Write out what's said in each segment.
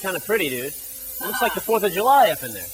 kind of pretty, dude. Looks like the 4th of July up in there.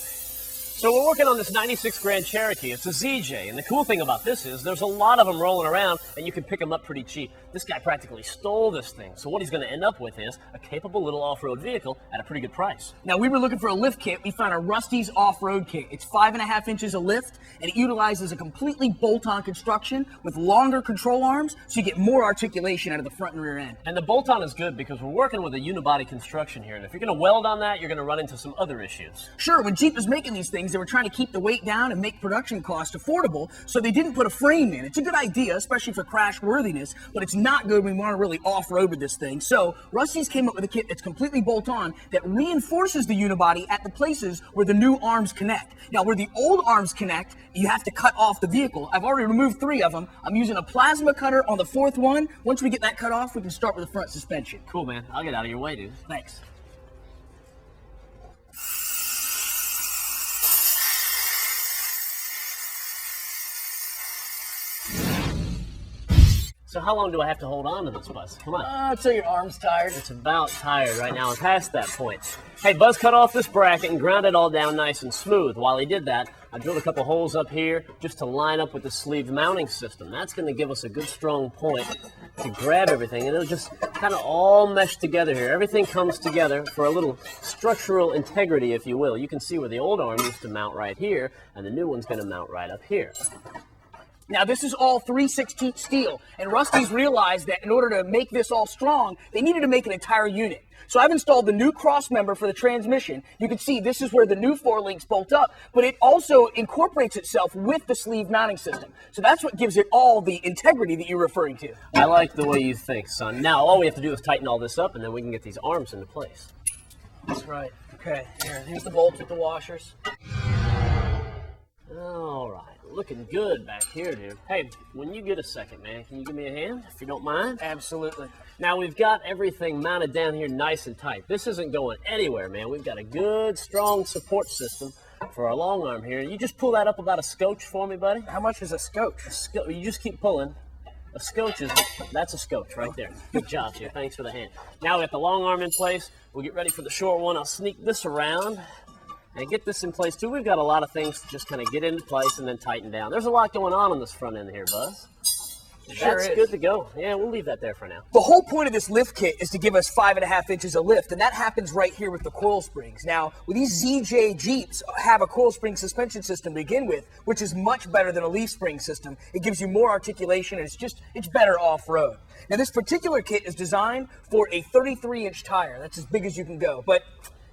So we're working on this 96 Grand Cherokee. It's a ZJ, and the cool thing about this is there's a lot of them rolling around, and you can pick them up pretty cheap. This guy practically stole this thing, so what he's going to end up with is a capable little off-road vehicle at a pretty good price. Now, we were looking for a lift kit. We found a Rusty's Off-Road kit. It's 5.5 inches of lift, and it utilizes a completely bolt-on construction with longer control arms, so you get more articulation out of the front and rear end. And the bolt-on is good because we're working with a unibody construction here, and if you're going to weld on that, you're going to run into some other issues. Sure, when Jeep was making these things, they were trying to keep the weight down and make production costs affordable, so they didn't put a frame in. It's a good idea, especially for crash worthiness, but it's not good when we want to really off-road with this thing. So Rusty's came up with a kit that's completely bolt-on that reinforces the unibody at the places where the new arms connect. Now, where the old arms connect, you have to cut off the vehicle. I've already removed 3 of them. I'm using a plasma cutter on the 4th one. Once we get that cut off, we can start with the front suspension. Cool, man. I'll get out of your way, dude. Thanks. So how long do I have to hold on to this, Buzz? Come on. Until your arm's tired. It's about tired right now. I'm past that point. Hey, Buzz cut off this bracket and ground it all down nice and smooth. While he did that, I drilled a couple holes up here just to line up with the sleeve mounting system. That's going to give us a good strong point to grab everything, and it'll just kind of all mesh together here. Everything comes together for a little structural integrity, if you will. You can see where the old arm used to mount right here, and the new one's going to mount right up here. Now, this is all 3/16 steel, and Rusty's realized that in order to make this all strong, they needed to make an entire unit. So I've installed the new cross member for the transmission. You can see this is where the new 4 links bolt up, but it also incorporates itself with the sleeve mounting system. So that's what gives it all the integrity that you're referring to. I like the way you think, son. Now, all we have to do is tighten all this up, and then we can get these arms into place. That's right. Okay, here's the bolts with the washers. All right. Looking good back here, dude. Hey, when you get a second, man, can you give me a hand, if you don't mind? Absolutely. Now, we've got everything mounted down here nice and tight. This isn't going anywhere, man. We've got a good, strong support system for our long arm here. You just pull that up about a scotch for me, buddy. How much is a scotch? You just keep pulling. A scotch that's a scotch right there. Good job, dude. Thanks for the hand. Now we got the long arm in place. We'll get ready for the short one. I'll sneak this around and get this in place too. We've got a lot of things to just kind of get into place and then tighten down. There's a lot going on this front end here, Buzz. That's good to go. Yeah, we'll leave that there for now. The whole point of this lift kit is to give us 5.5 inches of lift, and that happens right here with the coil springs. Now, with these ZJ Jeeps have a coil spring suspension system to begin with, which is much better than a leaf spring system. It gives you more articulation, and it's better off-road. Now, this particular kit is designed for a 33-inch tire. That's as big as you can go, but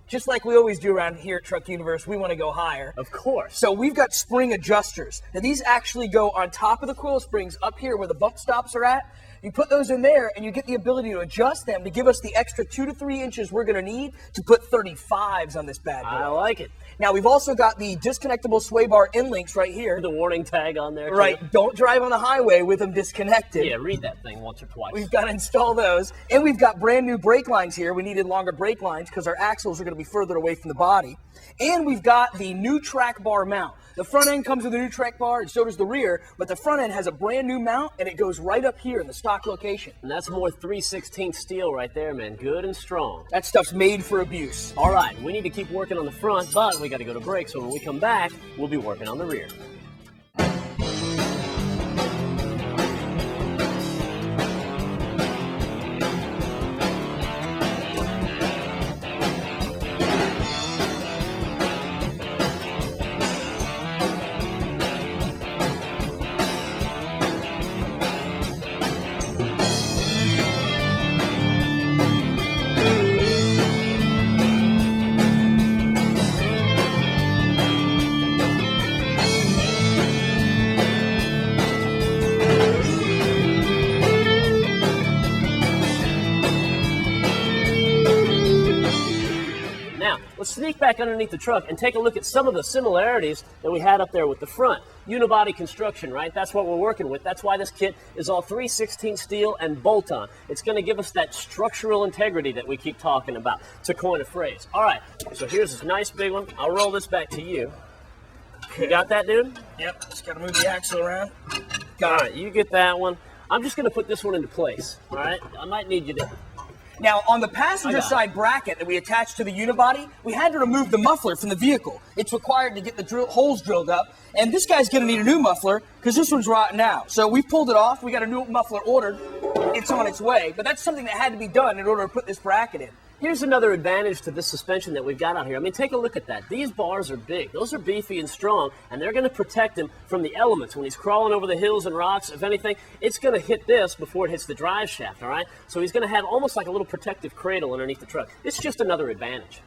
just like we always do around here at Truck Universe, we want to go higher. Of course. So we've got spring adjusters. Now these actually go on top of the coil springs up here where the bump stops are at. You put those in there and you get the ability to adjust them to give us the extra 2 to 3 inches we're going to need to put 35s on this bad boy. I like it. Now we've also got the disconnectable sway bar end links right here. The warning tag on there. Right. Too. Don't drive on the highway with them disconnected. Yeah, read that thing once or twice. We've got to install those. And we've got brand new brake lines here. We needed longer brake lines because our axles are going to be further away from the body. And we've got the new track bar mount. The front end comes with a new track bar, and so does the rear, but the front end has a brand new mount, and it goes right up here in the stock location. And that's more 3/16 steel right there, man. Good and strong. That stuff's made for abuse. All right, we need to keep working on the front, but we got to go to break, so when we come back, we'll be working on the rear. Let's sneak back underneath the truck and take a look at some of the similarities that we had up there with the front. Unibody construction, right? That's what we're working with. That's why this kit is all 3/16 steel and bolt-on. It's going to give us that structural integrity that we keep talking about, to coin a phrase. All right, so here's this nice big one. I'll roll this back to you. You got that, dude? Yep, just got to move the axle around. All right, you get that one. I'm just going to put this one into place, all right? I might need you to Now, on the passenger side bracket that we attached to the unibody, we had to remove the muffler from the vehicle. It's required to get the holes drilled up, and this guy's going to need a new muffler because this one's rotten out. So we pulled it off. We got a new muffler ordered. It's on its way, but that's something that had to be done in order to put this bracket in. Here's another advantage to this suspension that we've got out here. I mean, take a look at that. These bars are big. Those are beefy and strong, and they're going to protect him from the elements. When he's crawling over the hills and rocks, if anything, it's going to hit this before it hits the drive shaft, all right? So he's going to have almost like a little protective cradle underneath the truck. It's just another advantage.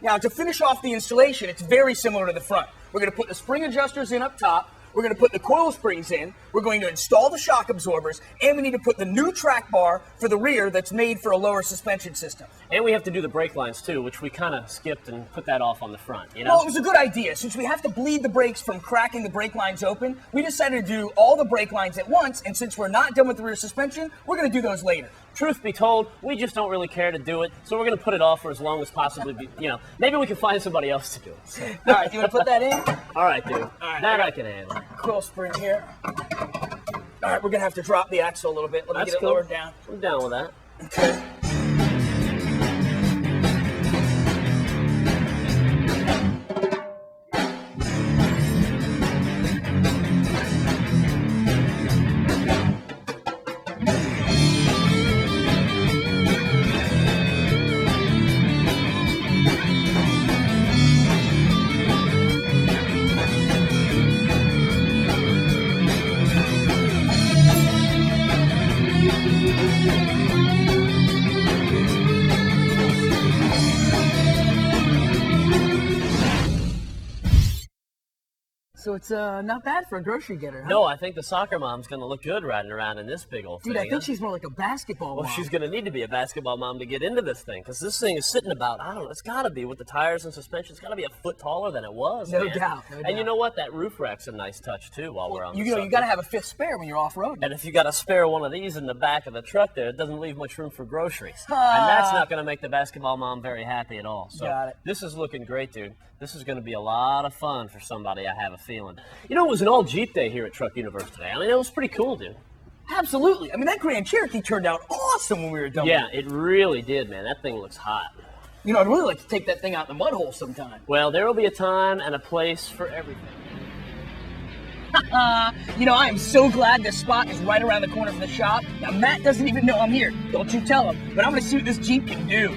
Now, to finish off the installation, it's very similar to the front. We're going to put the spring adjusters in up top. We're going to put the coil springs in, we're going to install the shock absorbers, and we need to put the new track bar for the rear that's made for a lower suspension system. And we have to do the brake lines too, which we kind of skipped and put that off on the front, you know? Well, it was a good idea. Since we have to bleed the brakes from cracking the brake lines open, we decided to do all the brake lines at once, and since we're not done with the rear suspension, we're going to do those later. Truth be told, we just don't really care to do it, so we're going to put it off for as long as possibly, maybe we can find somebody else to do it. So. All right, you want to put that in? All right, dude. All right, that I can handle. Coil spring here. All right, we're going to have to drop the axle a little bit. Let me get it lowered down. I'm down with that. Okay. So it's not bad for a grocery getter, huh? No, I think the soccer mom's going to look good riding around in this big old thing. Dude, I think she's more like a basketball mom. Well, she's going to need to be a basketball mom to get into this thing, because this thing is sitting about, I don't know, it's got to be, with the tires and suspension, it's got to be a foot taller than it was, No man. doubt. And you know what? That roof rack's a nice touch, too, while we're on the subject. You got to have a fifth spare when you're off-road. And if you got a spare one of these in the back of the truck there, it doesn't leave much room for groceries. And that's not going to make the basketball mom very happy at all. So Got it. This is looking great, dude. This is going to be a lot of fun for somebody, I have a feeling. You know, it was an all-Jeep day here at Truck Universe today. I mean, it was pretty cool, dude. Absolutely. I mean, that Grand Cherokee turned out awesome when we were done Yeah, with it. it really did, man. That thing looks hot. You know, I'd really like to take that thing out in the mud hole sometime. Well, there will be a time and a place for everything. You know, I am so glad this spot is right around the corner from the shop. Now, Matt doesn't even know I'm here. Don't you tell him. But I'm going to see what this Jeep can do.